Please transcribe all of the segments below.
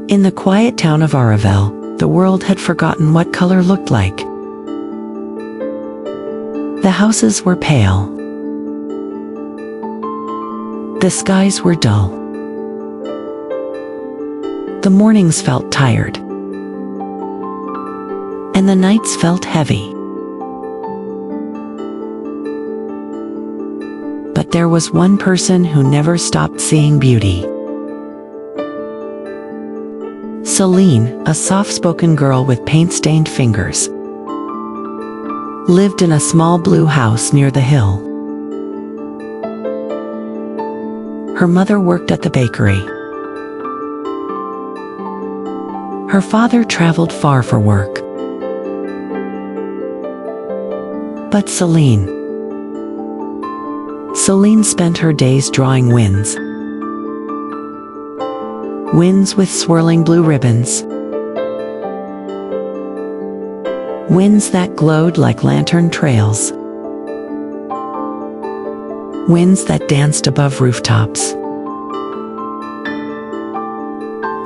In the quiet town of Aravelle, the world had forgotten what color looked like. The houses were pale. The skies were dull. The mornings felt tired. And the nights felt heavy. But there was one person who never stopped seeing beauty. Solene, a soft-spoken girl with paint-stained fingers, lived in a small blue house near the hill. Her mother worked at the bakery. Her father traveled far for work. But Solene spent her days drawing winds. Winds with swirling blue ribbons. Winds that glowed like lantern trails. Winds that danced above rooftops.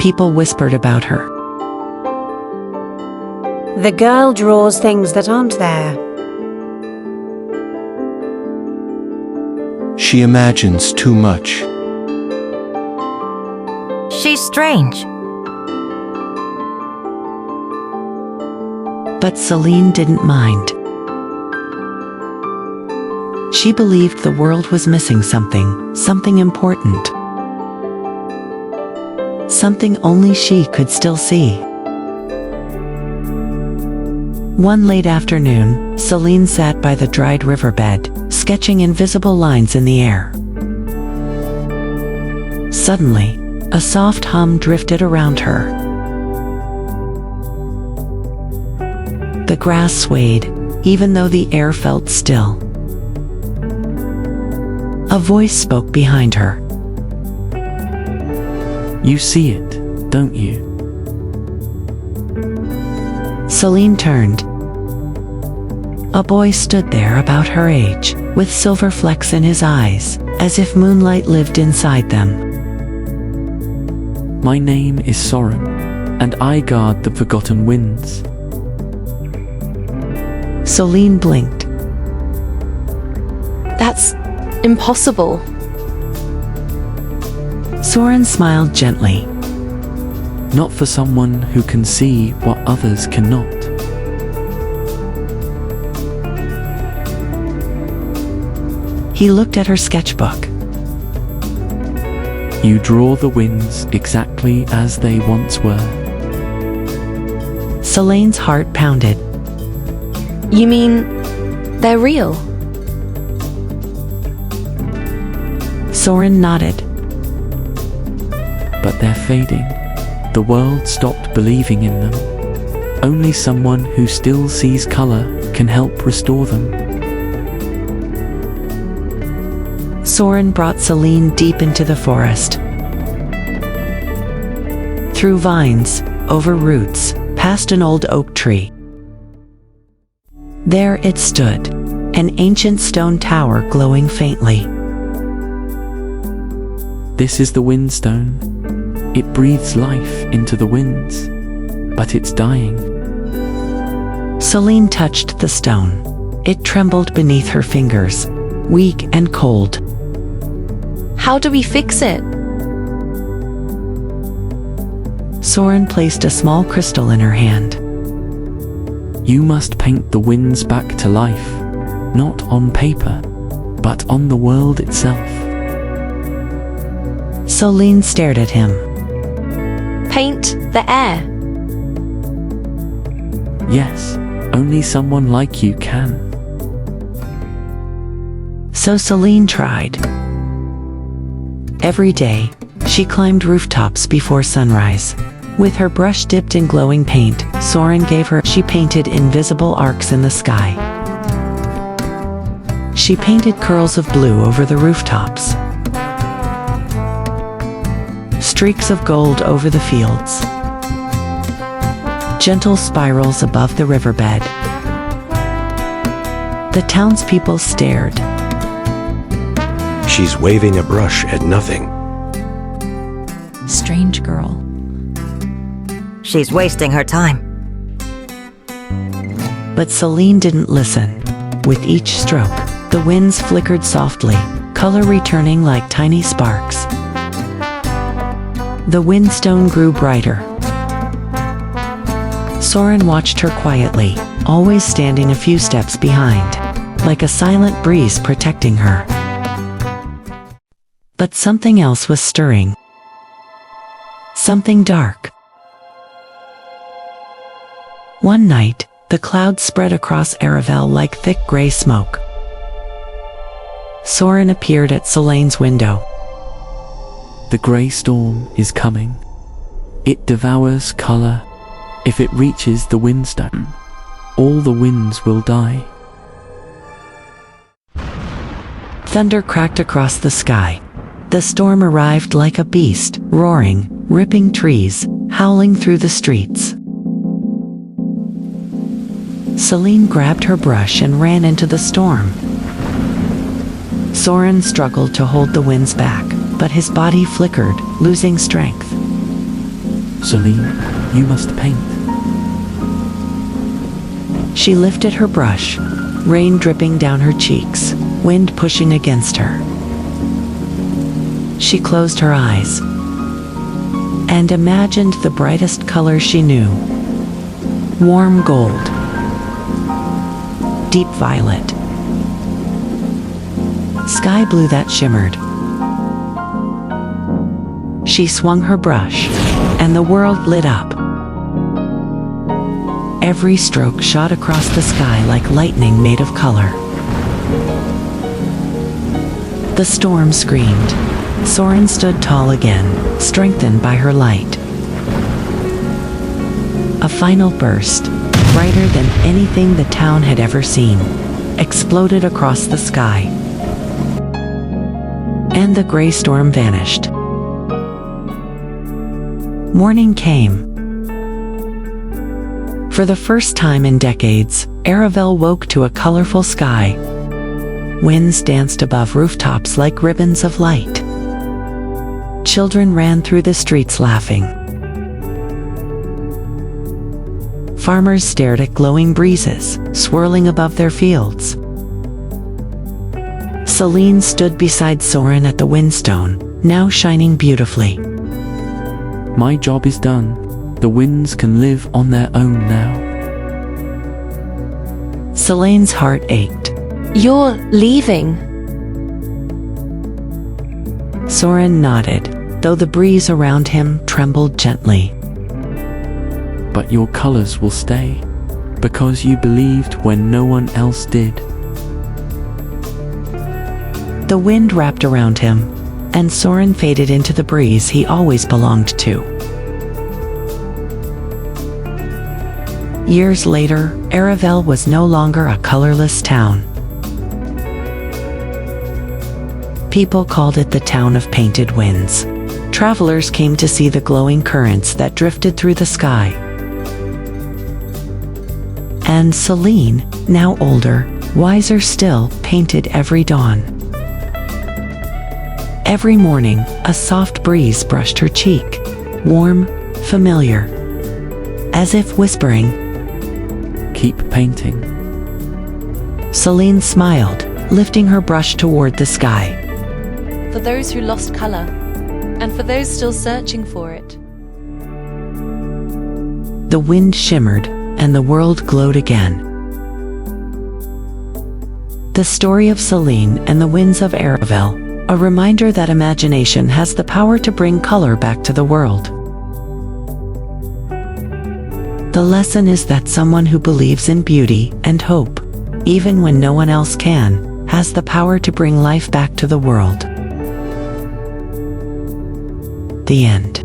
People whispered about her. The girl draws things that aren't there. She imagines too much. She's strange. But Solene didn't mind. She believed the world was missing something important. Something only she could still see. One late afternoon, Solene sat by the dried riverbed, sketching invisible lines in the air. Suddenly, a soft hum drifted around her. The grass swayed, even though the air felt still. A voice spoke behind her. You see it, don't you? Solene turned. A boy stood there about her age, with silver flecks in his eyes, as if moonlight lived inside them. My name is Soren, and I guard the forgotten winds. Solene blinked. That's impossible. Soren smiled gently. Not for someone who can see what others cannot. He looked at her sketchbook. You draw the winds exactly as they once were. Solene's heart pounded. You mean they're real? Soren nodded. But they're fading. The world stopped believing in them. Only someone who still sees color can help restore them. Soren brought Solene deep into the forest. Through vines, over roots, past an old oak tree. There it stood, an ancient stone tower glowing faintly. This is the windstone. It breathes life into the winds, but it's dying. Solene touched the stone. It trembled beneath her fingers, weak and cold. How do we fix it? Soren placed a small crystal in her hand. You must paint the winds back to life, not on paper, but on the world itself. Solene stared at him. Paint the air. Yes, only someone like you can. So Solene tried. Every day, she climbed rooftops before sunrise. With her brush dipped in glowing paint, Soren gave her. She painted invisible arcs in the sky. She painted curls of blue over the rooftops. Streaks of gold over the fields. Gentle spirals above the riverbed. The townspeople stared. She's waving a brush at nothing. Strange girl. She's wasting her time. But Solene didn't listen. With each stroke, the winds flickered softly, color returning like tiny sparks. The windstone grew brighter. Soren watched her quietly, always standing a few steps behind, like a silent breeze protecting her. But something else was stirring. Something dark. One night, the clouds spread across Aravelle like thick gray smoke. Soren appeared at Solene's window. The grey storm is coming. It devours color. If it reaches the windstone, all the winds will die. Thunder cracked across the sky. The storm arrived like a beast, roaring, ripping trees, howling through the streets. Solene grabbed her brush and ran into the storm. Soren struggled to hold the winds back, but his body flickered, losing strength. Solene, you must paint. She lifted her brush, rain dripping down her cheeks, wind pushing against her. She closed her eyes and imagined the brightest color she knew. Warm gold, deep violet, sky blue that shimmered. She swung her brush, and the world lit up. Every stroke shot across the sky like lightning made of color. The storm screamed. Soren stood tall again, strengthened by her light. A final burst, brighter than anything the town had ever seen, exploded across the sky. And the gray storm vanished. Morning came. For the first time in decades, Aravelle woke to a colorful sky. Winds danced above rooftops like ribbons of light. Children ran through the streets laughing. Farmers stared at glowing breezes, swirling above their fields. Solene stood beside Soren at the windstone, now shining beautifully. My job is done. The winds can live on their own now. Solene's heart ached. You're leaving. Soren nodded, though the breeze around him trembled gently. But your colors will stay, because you believed when no one else did. The wind wrapped around him, and Soren faded into the breeze he always belonged to. Years later, Aravelle was no longer a colorless town. People called it the town of painted winds. Travelers came to see the glowing currents that drifted through the sky. And Solene, now older, wiser still, painted every dawn. Every morning, a soft breeze brushed her cheek, warm, familiar, as if whispering, Keep painting. Solene smiled, lifting her brush toward the sky. For those who lost color, and for those still searching for it. The wind shimmered, and the world glowed again. The story of Solene and the winds of Aravelle, a reminder that imagination has the power to bring color back to the world. The lesson is that someone who believes in beauty and hope, even when no one else can, has the power to bring life back to the world. The end.